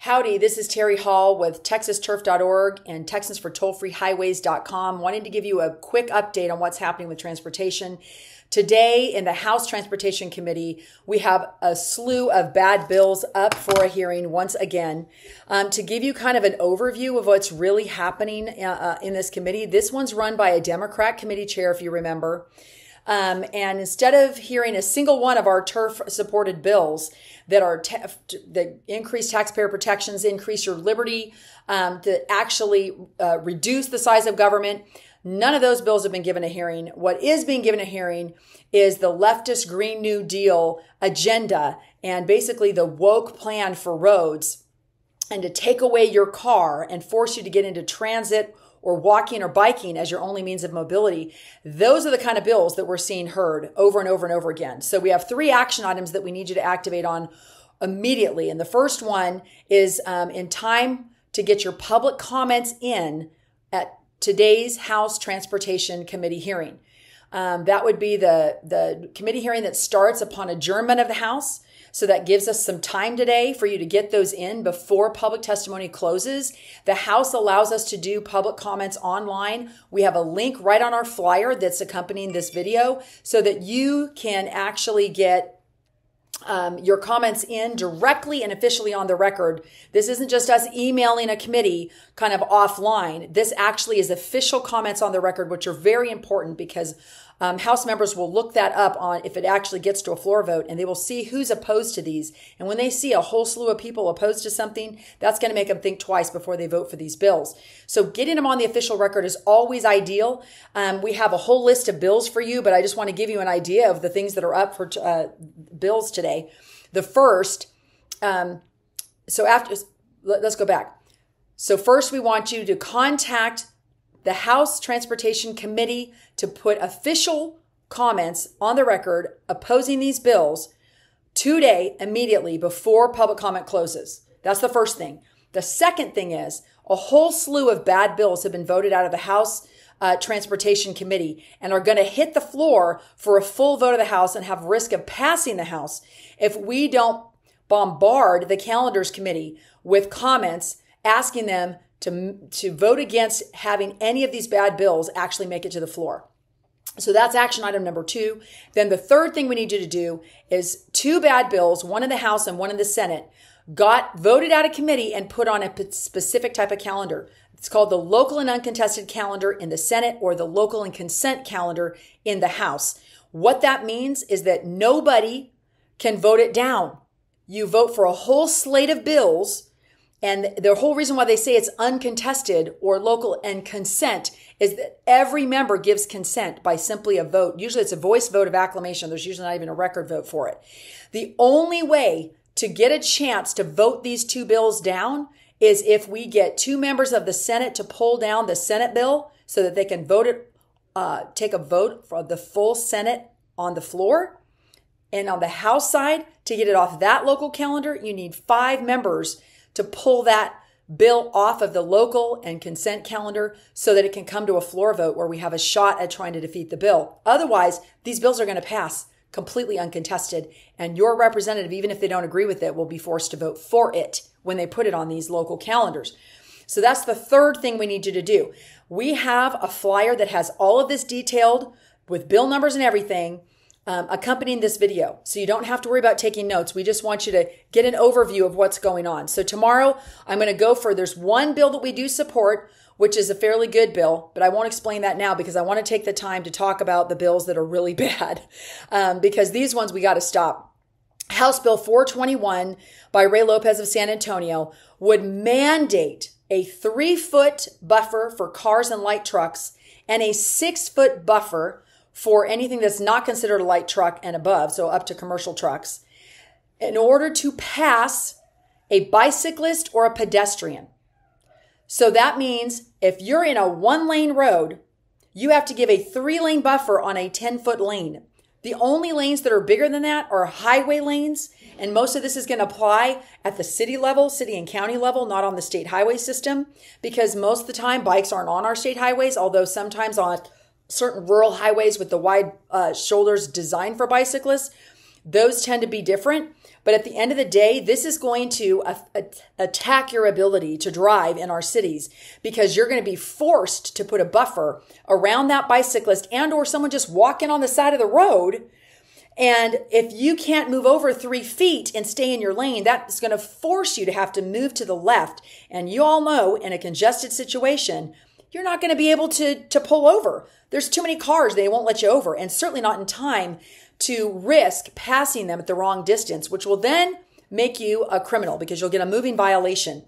Howdy, this is Terri Hall with TexasTurf.org and TexansForTollFreeHighways.com. Wanting to give you a quick update on what's happening with transportation. Today in the House Transportation Committee, we have a slew of bad bills up for a hearing once again. To give you kind of an overview of what's really happening in this committee, this one's run by a Democrat committee chair, if you remember. And instead of hearing a single one of our turf-supported bills that increase taxpayer protections, increase your liberty, to actually reduce the size of government, none of those bills have been given a hearing. What is being given a hearing is the leftist Green New Deal agenda and basically the woke plan for roads, and to take away your car and force you to get into transit or walking or biking as your only means of mobility. Those are the kind of bills that we're seeing heard over and over and over again. So we have 3 action items that we need you to activate on immediately. And the first one is in time to get your public comments in at today's House Transportation Committee hearing. That would be the committee hearing that starts upon adjournment of the House. So that gives us some time today for you to get those in before public testimony closes. The House allows us to do public comments online. We have a link right on our flyer that's accompanying this video so that you can actually get your comments in directly and officially on the record. This isn't just us emailing a committee kind of offline. This actually is official comments on the record, which are very important because House members will look that up on if it actually gets to a floor vote, and they will see who's opposed to these. And when they see a whole slew of people opposed to something, that's going to make them think twice before they vote for these bills. So getting them on the official record is always ideal. We have a whole list of bills for you, but I just want to give you an idea of the things that are up for bills today. The first, let's go back. So first we want you to contact the House Transportation Committee to put official comments on the record opposing these bills today, immediately before public comment closes. That's the first thing. The second thing is a whole slew of bad bills have been voted out of the House Transportation Committee and are going to hit the floor for a full vote of the House and have risk of passing the House if we don't bombard the Calendars Committee with comments asking them to vote against having any of these bad bills actually make it to the floor. So that's action item number 2. Then the third thing we need you to do is 2 bad bills, one in the House and one in the Senate, got voted out of committee and put on a specific type of calendar. It's called the local and uncontested calendar in the Senate or the local and consent calendar in the House. What that means is that nobody can vote it down. You vote for a whole slate of bills. And the whole reason why they say it's uncontested or local and consent is that every member gives consent by simply a vote. Usually it's a voice vote of acclamation. There's usually not even a record vote for it. The only way to get a chance to vote these 2 bills down is if we get 2 members of the Senate to pull down the Senate bill so that they can vote it, take a vote for the full Senate on the floor. And on the House side, to get it off that local calendar, you need 5 members to pull that bill off of the local and consent calendar so that it can come to a floor vote where we have a shot at trying to defeat the bill. Otherwise, these bills are going to pass completely uncontested, and your representative, even if they don't agree with it, will be forced to vote for it when they put it on these local calendars. So that's the third thing we need you to do. We have a flyer that has all of this detailed with bill numbers and everything accompanying this video. So you don't have to worry about taking notes. We just want you to get an overview of what's going on. So tomorrow I'm going to go for, there's one bill that we do support, which is a fairly good bill, but I won't explain that now because I want to take the time to talk about the bills that are really bad because these ones we got to stop. House Bill 421 by Ray Lopez of San Antonio would mandate a 3-foot buffer for cars and light trucks and a 6-foot buffer for anything that's not considered a light truck and above, so up to commercial trucks, in order to pass a bicyclist or a pedestrian. So that means if you're in a 1-lane road, you have to give a 3-lane buffer on a 10-foot lane. The only lanes that are bigger than that are highway lanes, and most of this is going to apply at the city level, city and county level, not on the state highway system, because most of the time bikes aren't on our state highways, although sometimes on certain rural highways with the wide shoulders designed for bicyclists, those tend to be different. But at the end of the day, this is going to attack your ability to drive in our cities, because you're going to be forced to put a buffer around that bicyclist and or someone just walking on the side of the road. And if you can't move over 3 feet and stay in your lane, that's going to force you to have to move to the left. And you all know, in a congested situation, you're not going to be able to pull over. There's too many cars. They won't let you over, and certainly not in time to risk passing them at the wrong distance, which will then make you a criminal because you'll get a moving violation.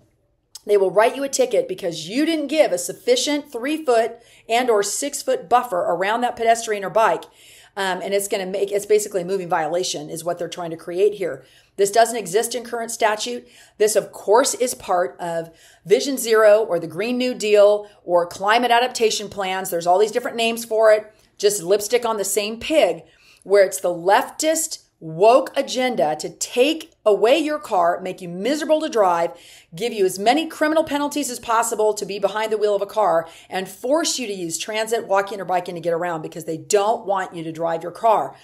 They will write you a ticket because you didn't give a sufficient 3-foot and or 6-foot buffer around that pedestrian or bike. And it's basically a moving violation is what they're trying to create here. This doesn't exist in current statute. This, of course, is part of Vision Zero or the Green New Deal or climate adaptation plans. There's all these different names for it. Just lipstick on the same pig, where it's the leftist woke agenda to take away your car, make you miserable to drive, give you as many criminal penalties as possible to be behind the wheel of a car, and force you to use transit, walking, or biking to get around because they don't want you to drive your car.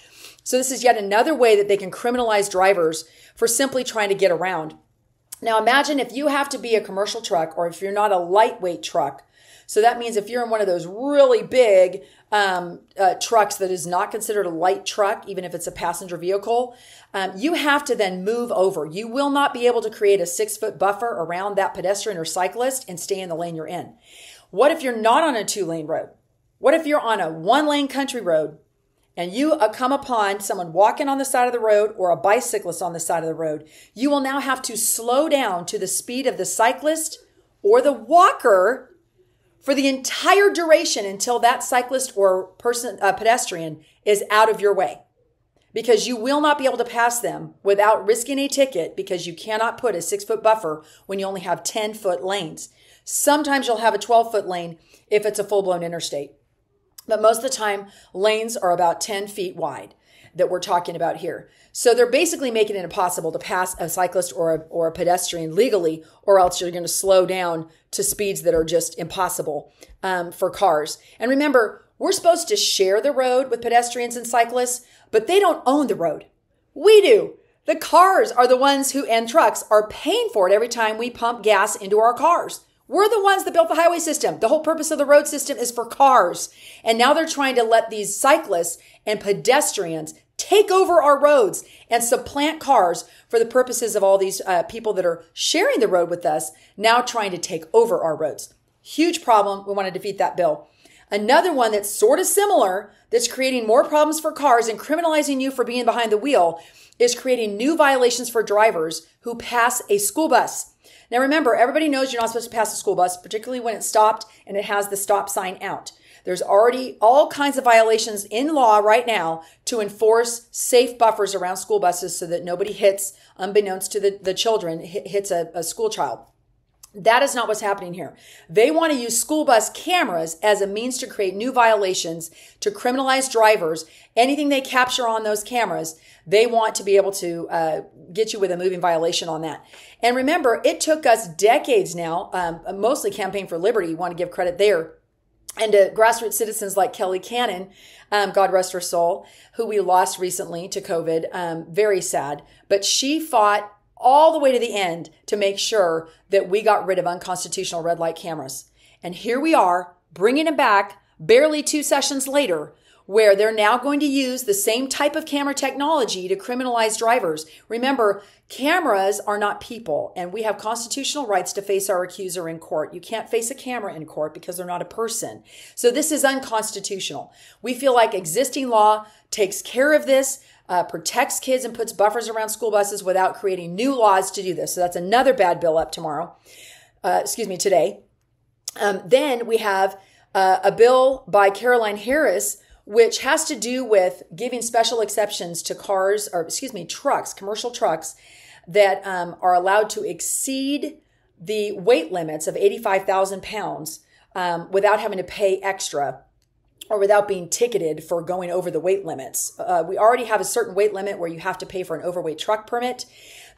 So this is yet another way that they can criminalize drivers for simply trying to get around. Now imagine if you have to be a commercial truck, or if you're not a lightweight truck. So that means if you're in one of those really big trucks that is not considered a light truck, even if it's a passenger vehicle, you have to then move over. You will not be able to create a 6-foot buffer around that pedestrian or cyclist and stay in the lane you're in. What if you're not on a 2-lane road? What if you're on a 1-lane country road and you come upon someone walking on the side of the road or a bicyclist on the side of the road? You will now have to slow down to the speed of the cyclist or the walker for the entire duration until that cyclist or pedestrian is out of your way, because you will not be able to pass them without risking a ticket because you cannot put a 6-foot buffer when you only have 10-foot lanes. Sometimes you'll have a 12-foot lane if it's a full-blown interstate, but most of the time lanes are about 10 feet wide that we're talking about here. So they're basically making it impossible to pass a cyclist or a pedestrian legally, or else you're going to slow down to speeds that are just impossible for cars. And remember, we're supposed to share the road with pedestrians and cyclists, but they don't own the road. We do. The cars are the ones and trucks are paying for it every time we pump gas into our cars. We're the ones that built the highway system. The whole purpose of the road system is for cars. And now they're trying to let these cyclists and pedestrians take over our roads and supplant cars for the purposes of all these people that are sharing the road with us, now trying to take over our roads. Huge problem. We want to defeat that bill. Another one that's sort of similar, that's creating more problems for cars and criminalizing you for being behind the wheel, is creating new violations for drivers who pass a school bus. Now remember, everybody knows you're not supposed to pass a school bus, particularly when it's stopped and it has the stop sign out. There's already all kinds of violations in law right now to enforce safe buffers around school buses so that nobody hits, unbeknownst to the children, hits a school child. That is not what's happening here. They want to use school bus cameras as a means to create new violations, to criminalize drivers. Anything they capture on those cameras, they want to be able to get you with a moving violation on that. And remember, it took us decades now, mostly Campaign for Liberty, want to give credit there, and to grassroots citizens like Kelly Cannon, God rest her soul, who we lost recently to COVID. Very sad. But she fought all the way to the end to make sure that we got rid of unconstitutional red light cameras. And here we are, bringing it back barely 2 sessions later, where they're now going to use the same type of camera technology to criminalize drivers. Remember, cameras are not people, and we have constitutional rights to face our accuser in court. You can't face a camera in court because they're not a person. So this is unconstitutional. We feel like existing law takes care of this, protects kids, and puts buffers around school buses without creating new laws to do this. So that's another bad bill up today. Then we have a bill by Caroline Harris, which has to do with giving special exceptions to trucks, commercial trucks that are allowed to exceed the weight limits of 85,000 pounds without having to pay extra or without being ticketed for going over the weight limits. We already have a certain weight limit where you have to pay for an overweight truck permit.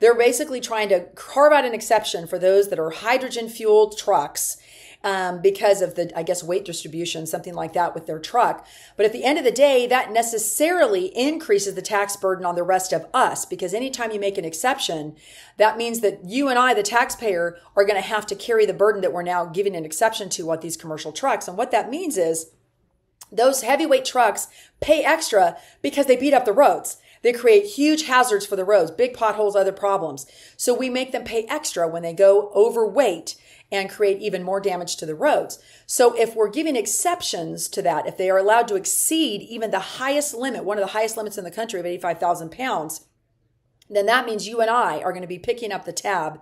They're basically trying to carve out an exception for those that are hydrogen fueled trucks because of the, I guess, weight distribution, something like that with their truck. But at the end of the day, that necessarily increases the tax burden on the rest of us, because anytime you make an exception, that means that you and I, the taxpayer, are going to have to carry the burden that we're now giving an exception to with these commercial trucks. And what that means is those heavyweight trucks pay extra because they beat up the roads. They create huge hazards for the roads, big potholes, other problems. So we make them pay extra when they go overweight and create even more damage to the roads. So if we're giving exceptions to that, if they are allowed to exceed even the highest limit, one of the highest limits in the country of 85,000 pounds, then that means you and I are going to be picking up the tab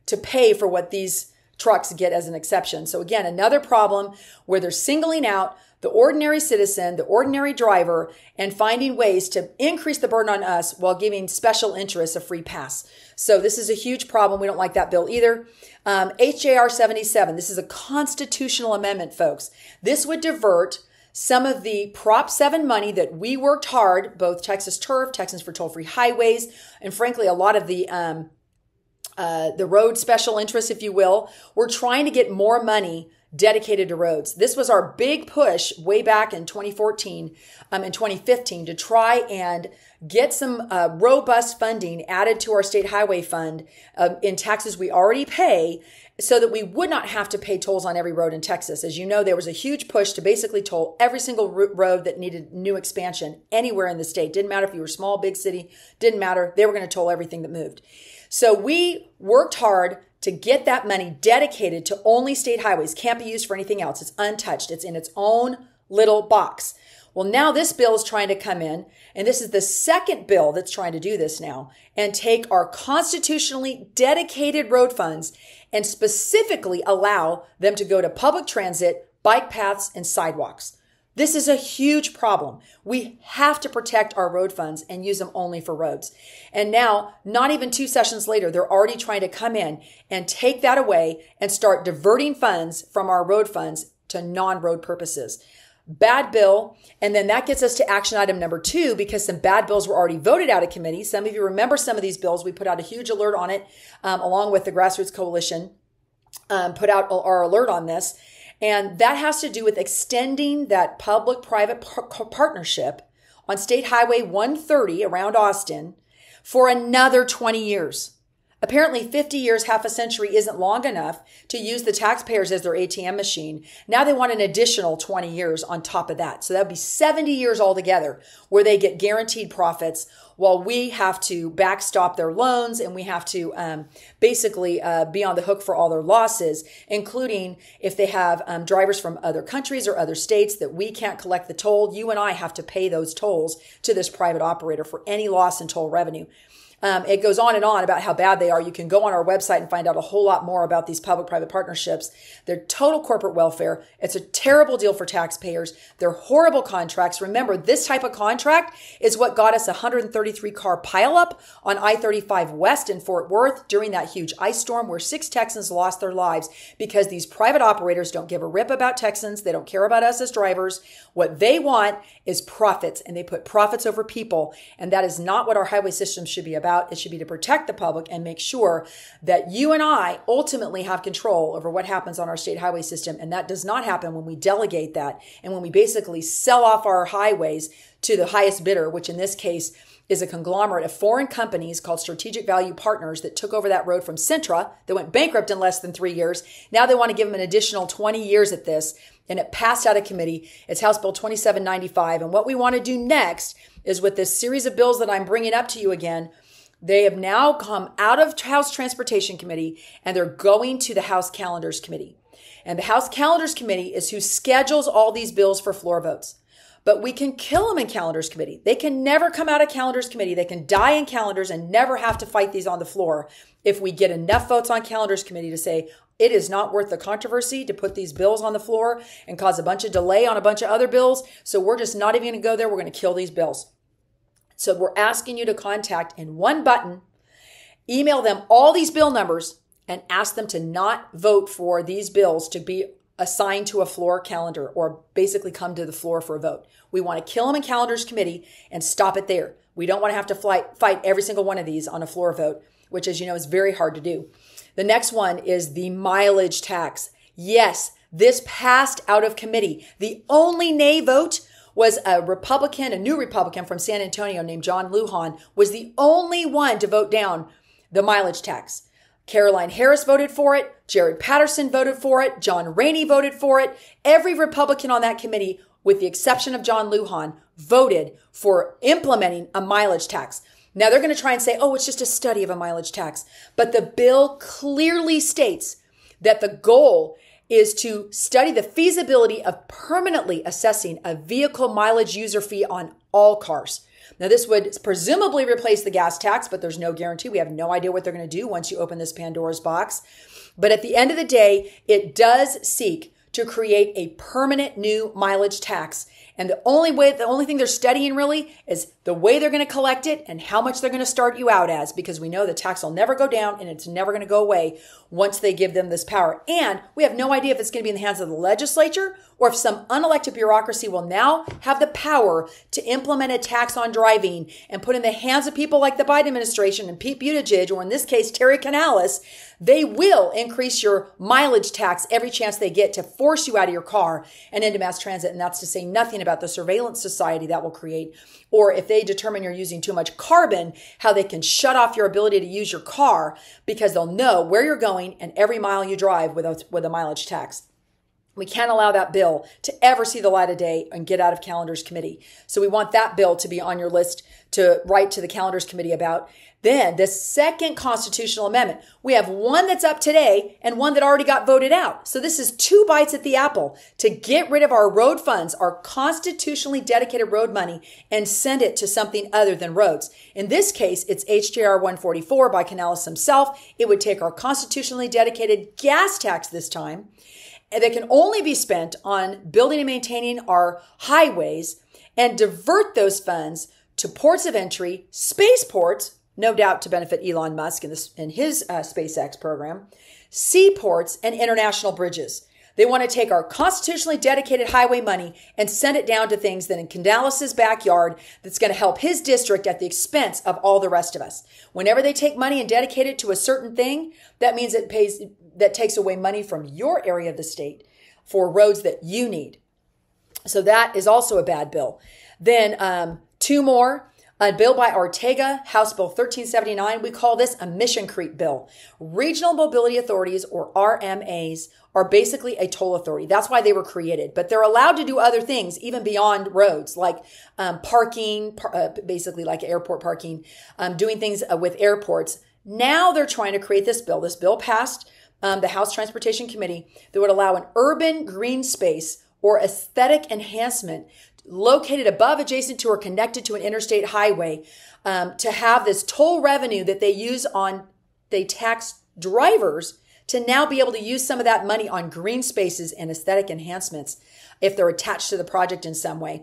to pay for what these trucks get as an exception. So again, another problem where they're singling out the ordinary citizen, the ordinary driver, and finding ways to increase the burden on us while giving special interests a free pass. So this is a huge problem. We don't like that bill either. HJR 77, this is a constitutional amendment, folks. This would divert some of the Prop 7 money that we worked hard, both Texas Turf, Texans for Toll-Free Highways, and frankly, a lot of the road special interests, if you will. We're trying to get more money dedicated to roads. This was our big push way back in 2014 and 2015 to try and get some robust funding added to our state highway fund in taxes we already pay, so that we would not have to pay tolls on every road in Texas. As you know, there was a huge push to basically toll every single road that needed new expansion anywhere in the state. Didn't matter if you were small, big city, didn't matter. They were going to toll everything that moved. So we worked hard to get that money dedicated to only state highways. Can't be used for anything else. It's untouched. It's in its own little box. Well, now this bill is trying to come in, and this is the second bill that's trying to do this now, and take our constitutionally dedicated road funds and specifically allow them to go to public transit, bike paths, and sidewalks. This is a huge problem. We have to protect our road funds and use them only for roads. And now, not even 2 sessions later, they're already trying to come in and take that away and start diverting funds from our road funds to non-road purposes. Bad bill. And then that gets us to action item number 2, because some bad bills were already voted out of committee. Some of you remember some of these bills. We put out a huge alert on it, along with the Grassroots Coalition, put out our alert on this. And that has to do with extending that public-private partnership on State Highway 130 around Austin for another 20 years. Apparently 50 years, half a century isn't long enough to use the taxpayers as their ATM machine. Now they want an additional 20 years on top of that. So that would be 70 years altogether where they get guaranteed profits, while we have to backstop their loans, and we have to basically be on the hook for all their losses, including if they have drivers from other countries or other states that we can't collect the toll. You and I have to pay those tolls to this private operator for any loss in toll revenue. It goes on and on about how bad they are. You can go on our website and find out a whole lot more about these public-private partnerships. They're total corporate welfare. It's a terrible deal for taxpayers. They're horrible contracts. Remember, this type of contract is what got us a 133-car pileup on I-35 West in Fort Worth during that huge ice storm where 6 Texans lost their lives because these private operators don't give a rip about Texans. They don't care about us as drivers. What they want is profits, and they put profits over people, and that is not what our highway system should be about. It should be to protect the public and make sure that you and I ultimately have control over what happens on our state highway system. And that does not happen when we delegate that and when we basically sell off our highways to the highest bidder, which in this case is a conglomerate of foreign companies called Strategic Value Partners that took over that road from Cintra that went bankrupt in less than 3 years. Now they want to give them an additional 20 years at this, and it passed out of committee. It's House Bill 2795. And what we want to do next is, with this series of bills that I'm bringing up to you again, they have now come out of House Transportation Committee and they're going to the House Calendars Committee. And the House Calendars Committee is who schedules all these bills for floor votes. But we can kill them in Calendars Committee. They can never come out of Calendars Committee. They can die in calendars and never have to fight these on the floor if we get enough votes on Calendars Committee to say it is not worth the controversy to put these bills on the floor and cause a bunch of delay on a bunch of other bills. So we're just not even going to go there. We're going to kill these bills. So we're asking you to contact in one button, email them all these bill numbers, and ask them to not vote for these bills to be assigned to a floor calendar or basically come to the floor for a vote. We want to kill them in Calendars Committee and stop it there. We don't want to have to fight every single one of these on a floor vote, which, as you know, is very hard to do. The next one is the mileage tax. Yes, This passed out of committee. The only nay vote was a Republican, a new Republican from San Antonio named John Lujan, was the only one to vote down the mileage tax. Caroline Harris voted for it. Jared Patterson voted for it. John Rainey voted for it. Every Republican on that committee, with the exception of John Lujan, voted for implementing a mileage tax. Now they're going to try and say, oh, it's just a study of a mileage tax. But the bill clearly states that the goal is to study the feasibility of permanently assessing a vehicle mileage user fee on all cars. Now, this would presumably replace the gas tax, but there's no guarantee. We have no idea what they're going to do once you open this Pandora's box. But at the end of the day, it does seek to create a permanent new mileage tax. And the only thing they're studying really is the way they're going to collect it and how much they're going to start you out as, because we know the tax will never go down and it's never going to go away once they give them this power. And we have no idea if it's going to be in the hands of the legislature or if some unelected bureaucracy will now have the power to implement a tax on driving and put in the hands of people like the Biden administration and Pete Buttigieg, or in this case, Terri Canales. They will increase your mileage tax every chance they get to force you out of your car and into mass transit. And that's to say nothing about the surveillance society that will create, or if they determine you're using too much carbon, how they can shut off your ability to use your car because they'll know where you're going and every mile you drive with a mileage tax. We can't allow that bill to ever see the light of day and get out of Calendars Committee. So we want that bill to be on your list to write to the Calendars Committee about. Then the second constitutional amendment, we have one that's up today and one that already got voted out. So this is 2 bites at the apple to get rid of our road funds, our constitutionally dedicated road money, and send it to something other than roads. In this case, it's HJR 144 by Canales himself. It would take our constitutionally dedicated gas tax this time, and that can only be spent on building and maintaining our highways, and divert those funds to ports of entry, spaceports, no doubt to benefit Elon Musk in his SpaceX program, seaports, and international bridges. They want to take our constitutionally dedicated highway money and send it down to things that in Canales' backyard that's going to help his district at the expense of all the rest of us. Whenever they take money and dedicate it to a certain thing, that means that takes away money from your area of the state for roads that you need. So that is also a bad bill. Then 2 more. A bill by Ortega, House Bill 1379. We call this a mission creep bill. Regional Mobility Authorities, or RMAs, are basically a toll authority. That's why they were created. But they're allowed to do other things, even beyond roads, like parking, basically like airport parking, doing things with airports. Now they're trying to create this bill. This bill passed the House Transportation Committee that would allow an urban green space or aesthetic enhancement located above, adjacent to, or connected to an interstate highway to have this toll revenue that they tax drivers to now be able to use some of that money on green spaces and aesthetic enhancements if they're attached to the project in some way.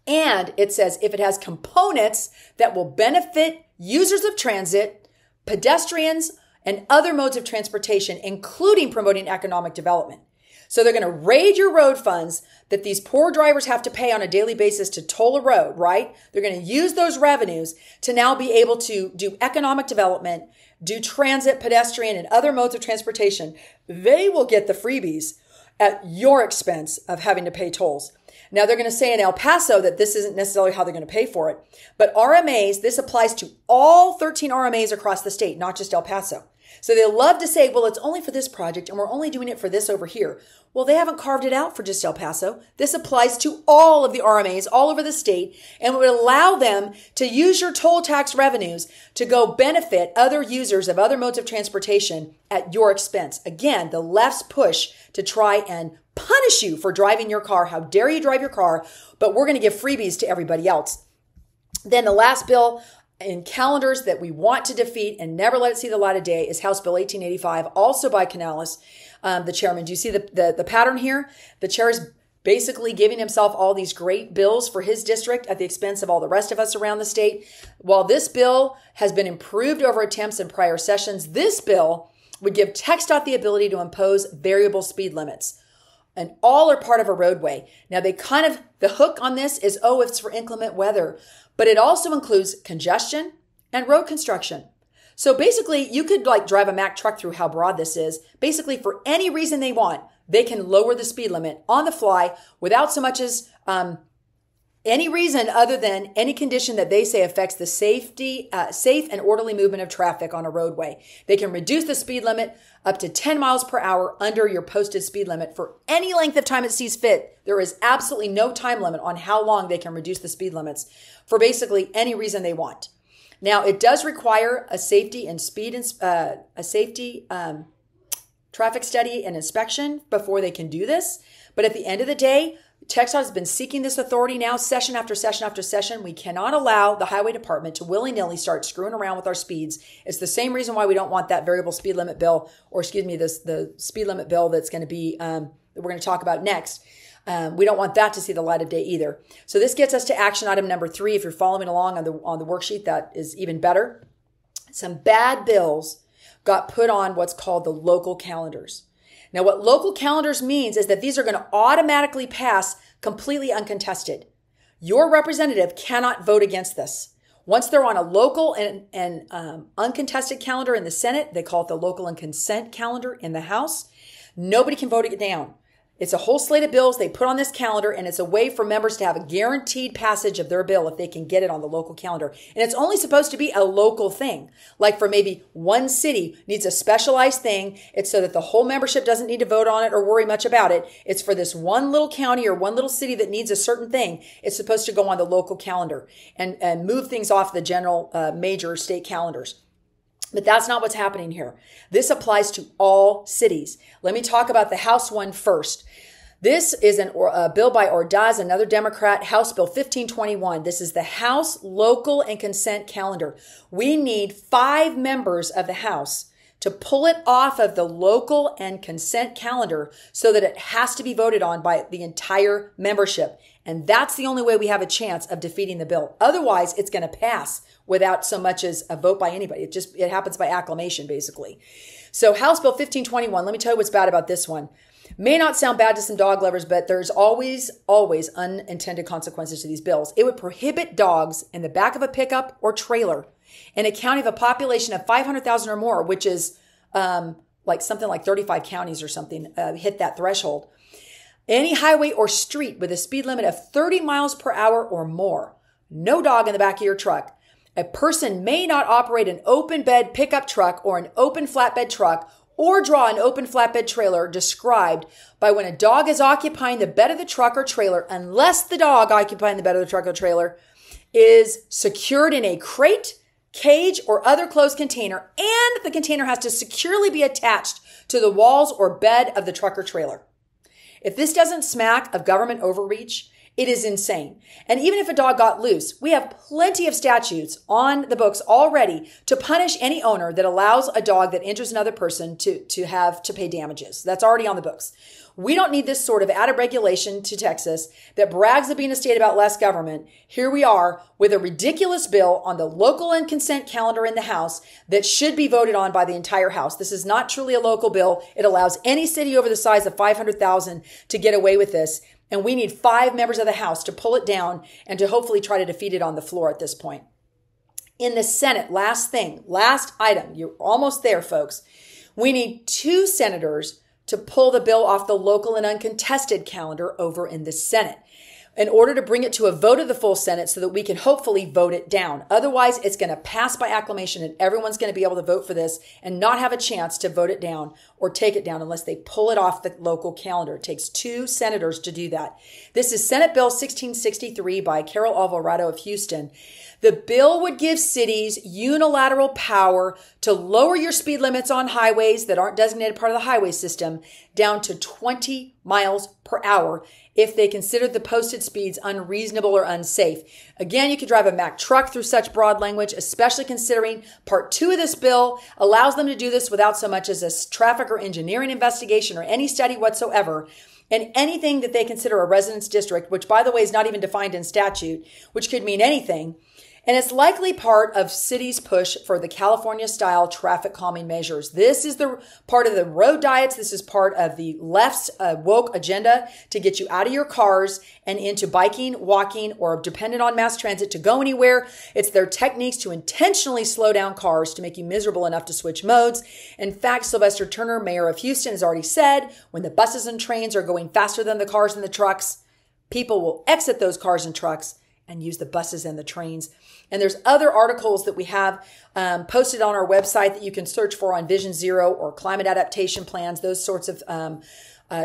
And it says if it has components that will benefit users of transit, pedestrians, and other modes of transportation, including promoting economic development. So they're going to raid your road funds that these poor drivers have to pay on a daily basis to toll a road, right? They're going to use those revenues to now be able to do economic development, do transit, pedestrian, and other modes of transportation. They will get the freebies at your expense of having to pay tolls. Now, they're going to say in El Paso that this isn't necessarily how they're going to pay for it. But RMAs, this applies to all 13 RMAs across the state, not just El Paso. So they love to say, well, it's only for this project and we're only doing it for this over here. Well, they haven't carved it out for just El Paso. This applies to all of the RMAs all over the state and would allow them to use your toll tax revenues to go benefit other users of other modes of transportation at your expense. Again, the left's push to try and punish you for driving your car. How dare you drive your car? But we're going to give freebies to everybody else. Then the last bill in calendars that we want to defeat and never let it see the light of day is House Bill 1885, also by Canales, the chairman. Do you see the pattern here? The chair is basically giving himself all these great bills for his district at the expense of all the rest of us around the state. While this bill has been improved over attempts in prior sessions, this bill would give TxDOT the ability to impose variable speed limits. And all are part of a roadway. Now the hook on this is, if it's for inclement weather, but it also includes congestion and road construction. So basically you could drive a Mack truck through how broad this is, basically for any reason they want. they can lower the speed limit on the fly without so much as any reason other than any condition that they say affects the safe and orderly movement of traffic on a roadway. They can reduce the speed limit up to 10 miles per hour under your posted speed limit for any length of time it sees fit. There is absolutely no time limit on how long they can reduce the speed limits for basically any reason they want. Now, it does require a safety and traffic study and inspection before they can do this. But at the end of the day, TxDOT has been seeking this authority now, session after session after session. We cannot allow the highway department to willy-nilly start screwing around with our speeds. It's the same reason why we don't want that variable speed limit bill, or the speed limit bill that's going to be, that we're going to talk about next. We don't want that to see the light of day either. So this gets us to action item number 3. If you're following along on the worksheet, that is even better. Some bad bills got put on what's called the local calendars. Now, what local calendars means is that these are going to automatically pass completely uncontested. Your representative cannot vote against this. Once they're on a local and uncontested calendar in the Senate, they call it the local and consent calendar in the House, nobody can vote it down. It's a whole slate of bills they put on this calendar, and it's a way for members to have a guaranteed passage of their bill if they can get it on the local calendar. And it's only supposed to be a local thing. Like for maybe one city needs a specialized thing. It's so that the whole membership doesn't need to vote on it or worry much about it. It's for this one little county or one little city that needs a certain thing. It's supposed to go on the local calendar and move things off the general major state calendars. But that's not what's happening here. This applies to all cities. Let me talk about the House one first. This is a bill by Ordaz, another Democrat, House Bill 1521. This is the House Local and Consent Calendar. We need 5 members of the House to pull it off of the local and consent calendar so that it has to be voted on by the entire membership. And that's the only way we have a chance of defeating the bill. Otherwise, it's going to pass without so much as a vote by anybody. It happens by acclamation, basically. So House Bill 1521, let me tell you what's bad about this one. May not sound bad to some dog lovers, but there's always unintended consequences to these bills. It would prohibit dogs in the back of a pickup or trailer in a county of a population of 500,000 or more, which is like something like 35 counties or something hit that threshold. Any highway or street with a speed limit of 30 miles per hour or more. No dog in the back of your truck. A person may not operate an open bed pickup truck or an open flatbed truck or draw an open flatbed trailer described by when a dog is occupying the bed of the truck or trailer, unless the dog occupying the bed of the truck or trailer is secured in a crate, cage, or other closed container, and the container has to securely be attached to the walls or bed of the truck or trailer. If this doesn't smack of government overreach, it is insane. And even if a dog got loose, we have plenty of statutes on the books already to punish any owner that allows a dog that injures another person to have to pay damages. That's already on the books. We don't need this sort of added regulation to Texas that brags of being a state about less government. Here we are with a ridiculous bill on the local and consent calendar in the House that should be voted on by the entire House. This is not truly a local bill. It allows any city over the size of 500,000 to get away with this. And we need 5 members of the House to pull it down and to hopefully try to defeat it on the floor at this point. In the Senate, last item, you're almost there, folks. We need 2 senators to pull the bill off the local and uncontested calendar over in the Senate in order to bring it to a vote of the full Senate so that we can hopefully vote it down. Otherwise, it's going to pass by acclamation and everyone's going to be able to vote for this and not have a chance to vote it down or take it down unless they pull it off the local calendar. It takes 2 senators to do that. This is Senate Bill 1663 by Carol Alvarado of Houston. The bill would give cities unilateral power to lower your speed limits on highways that aren't designated part of the highway system down to 20 miles per hour if they consider the posted speeds unreasonable or unsafe. Again, you could drive a Mack truck through such broad language, especially considering Part 2 of this bill allows them to do this without so much as a traffic or engineering investigation or any study whatsoever. And anything that they consider a residence district, which by the way is not even defined in statute, which could mean anything. And it's likely part of city's push for the California-style traffic calming measures. This is the part of the road diets. This is part of the left's woke agenda to get you out of your cars and into biking, walking, or dependent on mass transit to go anywhere. It's their techniques to intentionally slow down cars to make you miserable enough to switch modes. In fact, Sylvester Turner, mayor of Houston, has already said when the buses and trains are going faster than the cars and the trucks, people will exit those cars and trucks and use the buses and the trains. And there's other articles that we have posted on our website that you can search for on Vision Zero or climate adaptation plans, those sorts of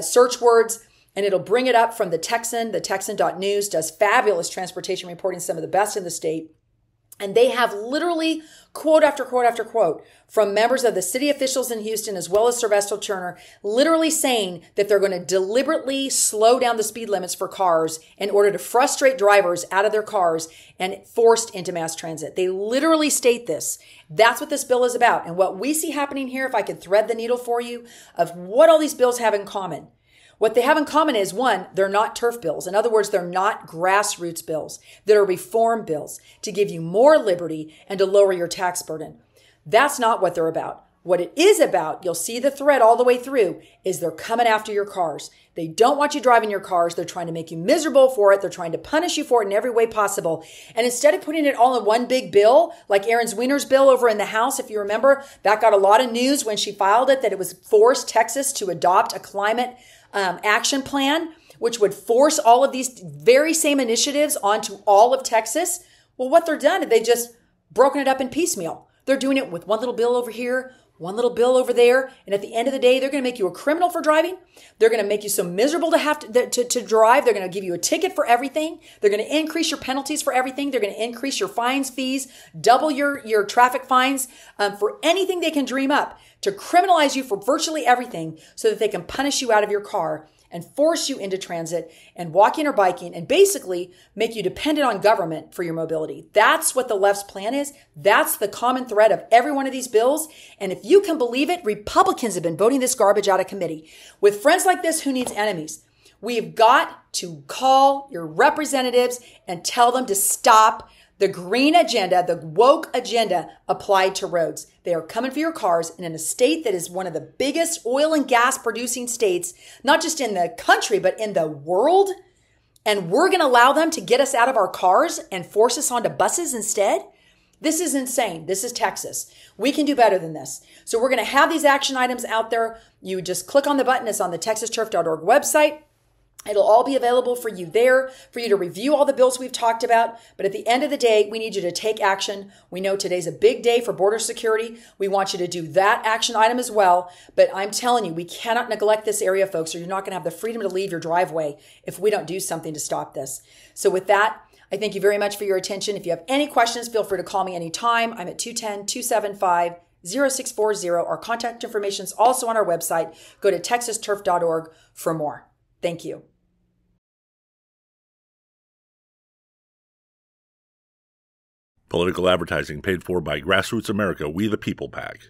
search words. And it'll bring it up from the Texan. The Texan.news does fabulous transportation reporting, some of the best in the state. And they have literally quote after quote after quote from members of the city officials in Houston, as well as Sylvester Turner, literally saying that they're going to deliberately slow down the speed limits for cars in order to frustrate drivers out of their cars and forced into mass transit. They literally state this. That's what this bill is about. And what we see happening here, if I could thread the needle for you, of what all these bills have in common. What they have in common is, one, they're not turf bills. In other words, they're not grassroots bills. They're reform bills to give you more liberty and to lower your tax burden. That's not what they're about. What it is about, you'll see the thread all the way through, is they're coming after your cars. They don't want you driving your cars. They're trying to make you miserable for it. They're trying to punish you for it in every way possible. And instead of putting it all in one big bill, like Aaron Zwiener's bill over in the House, if you remember, that got a lot of news when she filed it, that it was forced Texas to adopt a climate action plan, which would force all of these very same initiatives onto all of Texas. Well, what they're done, they've just broken it up in piecemeal. They're doing it with one little bill over here, one little bill over there. And at the end of the day, they're going to make you a criminal for driving. They're going to make you so miserable to have to drive. They're going to give you a ticket for everything. They're going to increase your penalties for everything. They're going to increase your fines, fees, double your traffic fines for anything they can dream up to criminalize you for virtually everything so that they can punish you out of your car and force you into transit and walking or biking and basically make you dependent on government for your mobility. That's what the left's plan is. That's the common thread of every one of these bills. And if you can believe it, Republicans have been voting this garbage out of committee. With friends like this, who needs enemies? We've got to call your representatives and tell them to stop the green agenda, the woke agenda applied to roads. They are coming for your cars, and in a state that is one of the biggest oil and gas producing states, not just in the country, but in the world. And we're going to allow them to get us out of our cars and force us onto buses instead. This is insane. This is Texas. We can do better than this. So we're going to have these action items out there. You just click on the button. It's on the texasturf.org website. It'll all be available for you there, for you to review all the bills we've talked about. But at the end of the day, we need you to take action. We know today's a big day for border security. We want you to do that action item as well. But I'm telling you, we cannot neglect this area, folks, or you're not going to have the freedom to leave your driveway if we don't do something to stop this. So with that, I thank you very much for your attention. If you have any questions, feel free to call me anytime. I'm at 210-275-0640. Our contact information is also on our website. Go to texasturf.org for more. Thank you. Political advertising paid for by Grassroots America, We the People PAC.